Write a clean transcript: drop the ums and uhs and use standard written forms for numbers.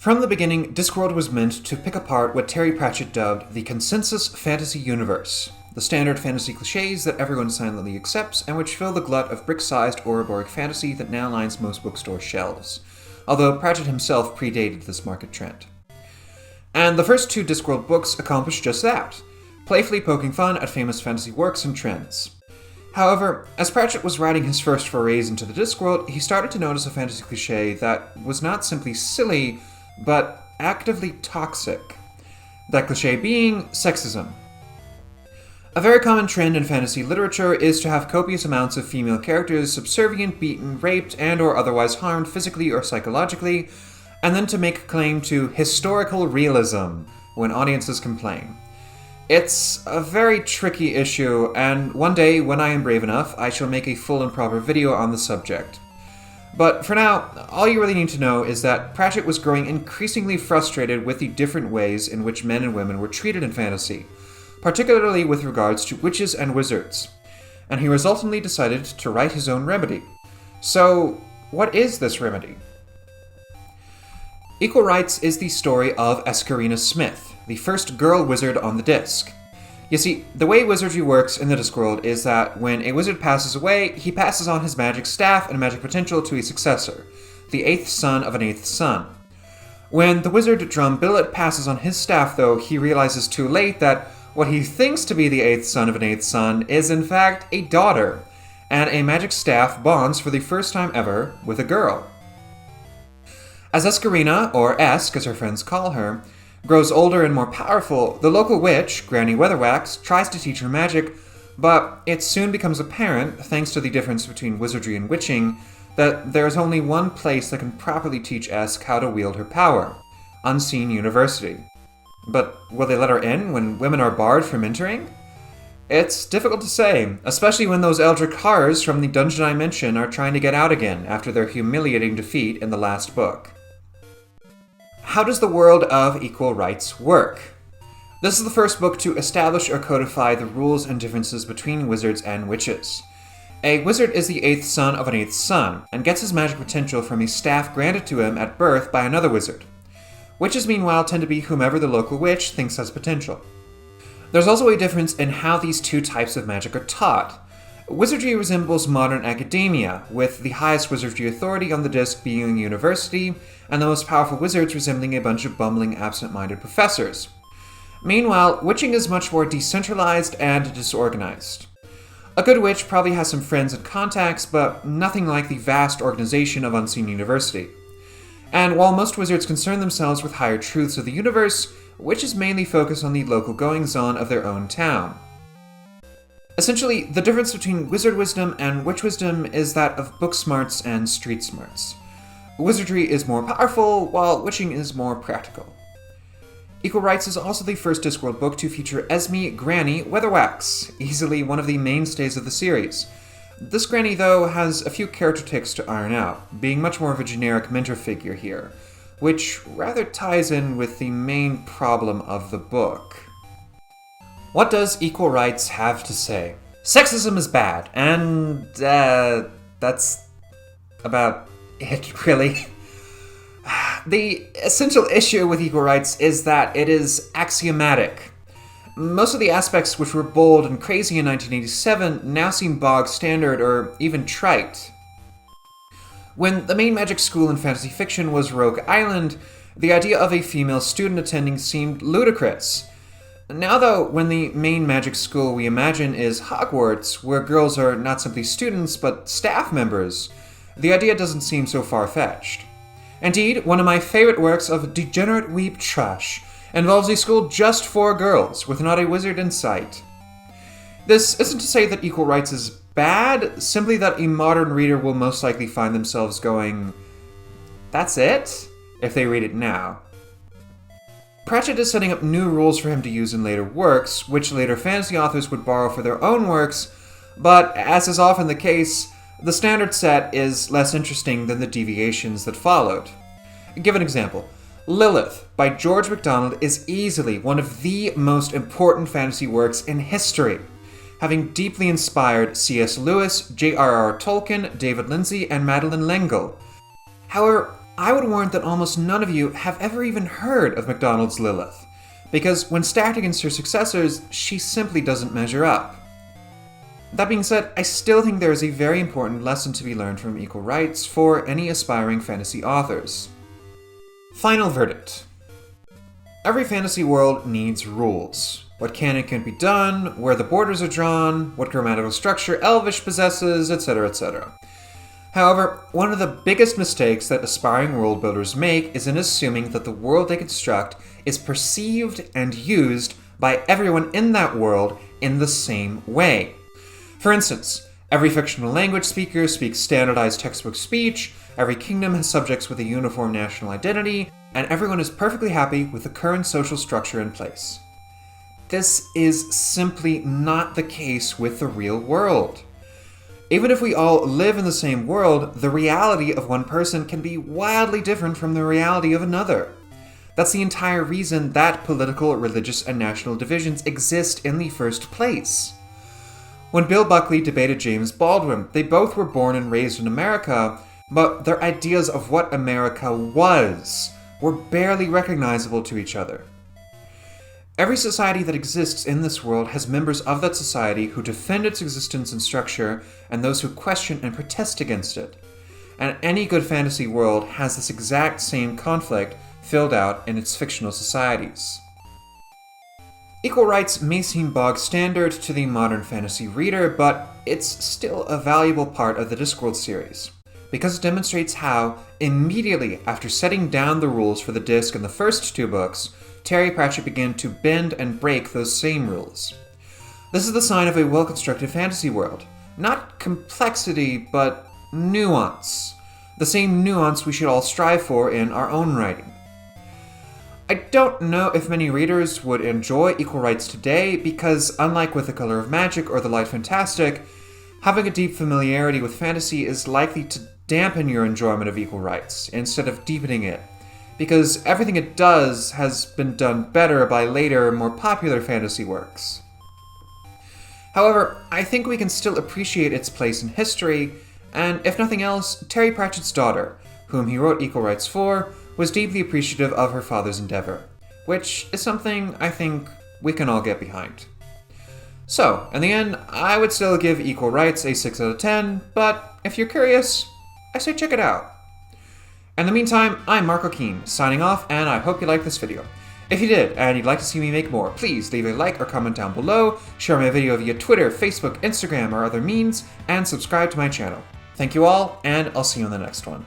From the beginning, Discworld was meant to pick apart what Terry Pratchett dubbed the consensus fantasy universe, the standard fantasy cliches that everyone silently accepts and which fill the glut of brick-sized Ouroboros fantasy that now lines most bookstore shelves, although Pratchett himself predated this market trend. And the first two Discworld books accomplished just that, playfully poking fun at famous fantasy works and trends. However, as Pratchett was writing his first forays into the Discworld, he started to notice a fantasy cliché that was not simply silly, but actively toxic. That cliché being sexism. A very common trend in fantasy literature is to have copious amounts of female characters subservient, beaten, raped, and/or otherwise harmed physically or psychologically, and then to make a claim to historical realism when audiences complain. It's a very tricky issue, and one day, when I am brave enough, I shall make a full and proper video on the subject. But for now, all you really need to know is that Pratchett was growing increasingly frustrated with the different ways in which men and women were treated in fantasy, particularly with regards to witches and wizards, and he resultantly decided to write his own remedy. So, what is this remedy? Equal Rites is the story of Escarina Smith, the first girl wizard on the disc. You see, the way wizardry works in the Discworld is that when a wizard passes away, he passes on his magic staff and magic potential to a successor, the eighth son of an eighth son. When the wizard Drumbillet passes on his staff, though, he realizes too late that what he thinks to be the eighth son of an eighth son is in fact a daughter, and a magic staff bonds for the first time ever with a girl. As Escarina, or Esk as her friends call her, grows older and more powerful, the local witch, Granny Weatherwax, tries to teach her magic, but it soon becomes apparent, thanks to the difference between wizardry and witching, that there is only one place that can properly teach Esk how to wield her power: Unseen University. But will they let her in when women are barred from entering? It's difficult to say, especially when those eldritch horrors from the dungeon I mentioned are trying to get out again after their humiliating defeat in the last book. How does the world of Equal Rites work? This is the first book to establish or codify the rules and differences between wizards and witches. A wizard is the eighth son of an eighth son, and gets his magic potential from a staff granted to him at birth by another wizard. Witches, meanwhile, tend to be whomever the local witch thinks has potential. There's also a difference in how these two types of magic are taught. Wizardry resembles modern academia, with the highest wizardry authority on the disc being a university, and the most powerful wizards resembling a bunch of bumbling, absent-minded professors. Meanwhile, witching is much more decentralized and disorganized. A good witch probably has some friends and contacts, but nothing like the vast organization of Unseen University. And while most wizards concern themselves with higher truths of the universe, witches mainly focus on the local goings-on of their own town. Essentially, the difference between wizard wisdom and witch wisdom is that of book smarts and street smarts. Wizardry is more powerful, while witching is more practical. Equal Rites is also the first Discworld book to feature Esme Granny Weatherwax, easily one of the mainstays of the series. This Granny, though, has a few character tics to iron out, being much more of a generic mentor figure here, which rather ties in with the main problem of the book. What does Equal Rites have to say? Sexism is bad, and that's about it, really. The essential issue with Equal Rites is that it is axiomatic. Most of the aspects which were bold and crazy in 1987 now seem bog standard or even trite. When the main magic school in fantasy fiction was Rogue Island, the idea of a female student attending seemed ludicrous. Now though, when the main magic school we imagine is Hogwarts, where girls are not simply students but staff members, the idea doesn't seem so far-fetched. Indeed, one of my favorite works of degenerate weeb trash involves a school just for girls, with not a wizard in sight. This isn't to say that Equal Rites is bad, simply that a modern reader will most likely find themselves going, "That's it?" if they read it now. Pratchett is setting up new rules for him to use in later works, which later fantasy authors would borrow for their own works, but as is often the case, the standard set is less interesting than the deviations that followed. Give an example. Lilith by George MacDonald is easily one of the most important fantasy works in history, having deeply inspired C.S. Lewis, J.R.R. Tolkien, David Lindsay, and Madeleine L'Engle. However, I would warn that almost none of you have ever even heard of MacDonald's Lilith, because when stacked against her successors, she simply doesn't measure up. That being said, I still think there is a very important lesson to be learned from Equal Rites for any aspiring fantasy authors. Final verdict. Every fantasy world needs rules. What can and can't be done, where the borders are drawn, what grammatical structure Elvish possesses, etc., etc. However, one of the biggest mistakes that aspiring world builders make is in assuming that the world they construct is perceived and used by everyone in that world in the same way. For instance, every fictional language speaker speaks standardized textbook speech, every kingdom has subjects with a uniform national identity, and everyone is perfectly happy with the current social structure in place. This is simply not the case with the real world. Even if we all live in the same world, the reality of one person can be wildly different from the reality of another. That's the entire reason that political, religious, and national divisions exist in the first place. When Bill Buckley debated James Baldwin, they both were born and raised in America, but their ideas of what America was were barely recognizable to each other. Every society that exists in this world has members of that society who defend its existence and structure, and those who question and protest against it. And any good fantasy world has this exact same conflict filled out in its fictional societies. Equal Rites may seem bog standard to the modern fantasy reader, but it's still a valuable part of the Discworld series, because it demonstrates how, immediately after setting down the rules for the disc in the first two books, Terry Pratchett began to bend and break those same rules. This is the sign of a well-constructed fantasy world. Not complexity, but nuance. The same nuance we should all strive for in our own writing. I don't know if many readers would enjoy Equal Rites today because, unlike with The Color of Magic or The Light Fantastic, having a deep familiarity with fantasy is likely to dampen your enjoyment of Equal Rites instead of deepening it, because everything it does has been done better by later, more popular fantasy works. However, I think we can still appreciate its place in history, and if nothing else, Terry Pratchett's daughter, whom he wrote Equal Rites for, was deeply appreciative of her father's endeavor, which is something I think we can all get behind. So, in the end, I would still give Equal Rites a 6 out of 10, but if you're curious, I say check it out. In the meantime, I'm Marco Keen, signing off, and I hope you liked this video. If you did, and you'd like to see me make more, please leave a like or comment down below, share my video via Twitter, Facebook, Instagram, or other means, and subscribe to my channel. Thank you all, and I'll see you in the next one.